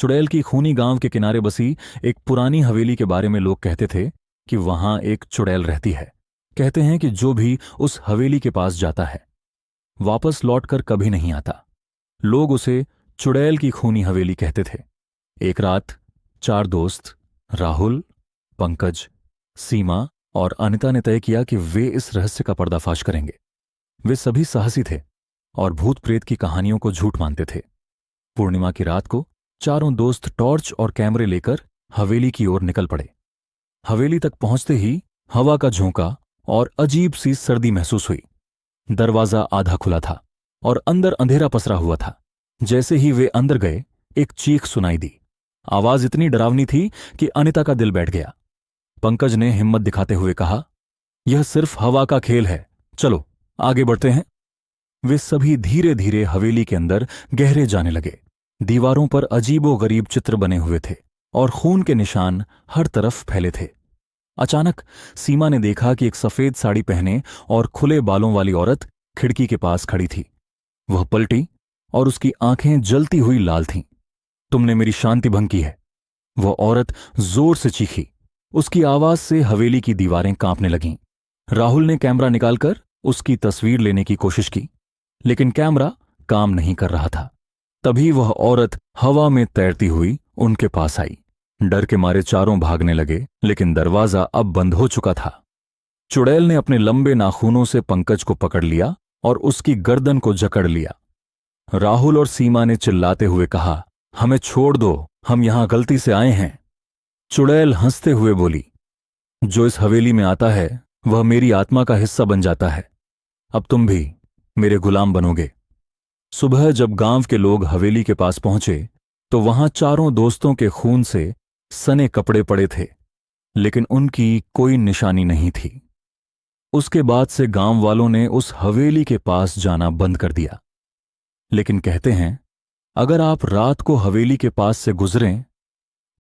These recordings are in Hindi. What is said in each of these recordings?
चुड़ैल की खूनी गांव के किनारे बसी एक पुरानी हवेली के बारे में लोग कहते थे कि वहां एक चुड़ैल रहती है। कहते हैं कि जो भी उस हवेली के पास जाता है वापस लौटकर कभी नहीं आता। लोग उसे चुड़ैल की खूनी हवेली कहते थे। एक रात चार दोस्त राहुल, पंकज, सीमा और अनिता ने तय किया कि वे इस रहस्य का पर्दाफाश करेंगे। वे सभी साहसी थे और भूत प्रेत की कहानियों को झूठ मानते थे। पूर्णिमा की रात को चारों दोस्त टॉर्च और कैमरे लेकर हवेली की ओर निकल पड़े। हवेली तक पहुंचते ही हवा का झोंका और अजीब सी सर्दी महसूस हुई। दरवाजा आधा खुला था और अंदर अंधेरा पसरा हुआ था। जैसे ही वे अंदर गए एक चीख सुनाई दी। आवाज इतनी डरावनी थी कि अनिता का दिल बैठ गया। पंकज ने हिम्मत दिखाते हुए कहा, यह सिर्फ हवा का खेल है, चलो आगे बढ़ते हैं। वे सभी धीरे धीरे हवेली के अंदर गहरे जाने लगे। दीवारों पर अजीबो गरीब चित्र बने हुए थे और खून के निशान हर तरफ फैले थे। अचानक सीमा ने देखा कि एक सफेद साड़ी पहने और खुले बालों वाली औरत खिड़की के पास खड़ी थी। वह पलटी और उसकी आंखें जलती हुई लाल थीं। तुमने मेरी शांति भंग की है, वह औरत जोर से चीखी। उसकी आवाज से हवेली की दीवारें कांपने लगीं। राहुल ने कैमरा निकालकर उसकी तस्वीर लेने की कोशिश की, लेकिन कैमरा काम नहीं कर रहा था। तभी वह औरत हवा में तैरती हुई उनके पास आई। डर के मारे चारों भागने लगे, लेकिन दरवाजा अब बंद हो चुका था। चुड़ैल ने अपने लंबे नाखूनों से पंकज को पकड़ लिया और उसकी गर्दन को जकड़ लिया। राहुल और सीमा ने चिल्लाते हुए कहा, हमें छोड़ दो, हम यहां गलती से आए हैं। चुड़ैल हंसते हुए बोली, जो इस हवेली में आता है वह मेरी आत्मा का हिस्सा बन जाता है। अब तुम भी मेरे गुलाम बनोगे। सुबह जब गांव के लोग हवेली के पास पहुंचे तो वहां चारों दोस्तों के खून से सने कपड़े पड़े थे, लेकिन उनकी कोई निशानी नहीं थी। उसके बाद से गांव वालों ने उस हवेली के पास जाना बंद कर दिया। लेकिन कहते हैं, अगर आप रात को हवेली के पास से गुजरें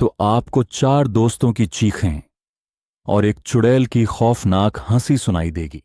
तो आपको चार दोस्तों की चीखें और एक चुड़ैल की खौफनाक हंसी सुनाई देगी।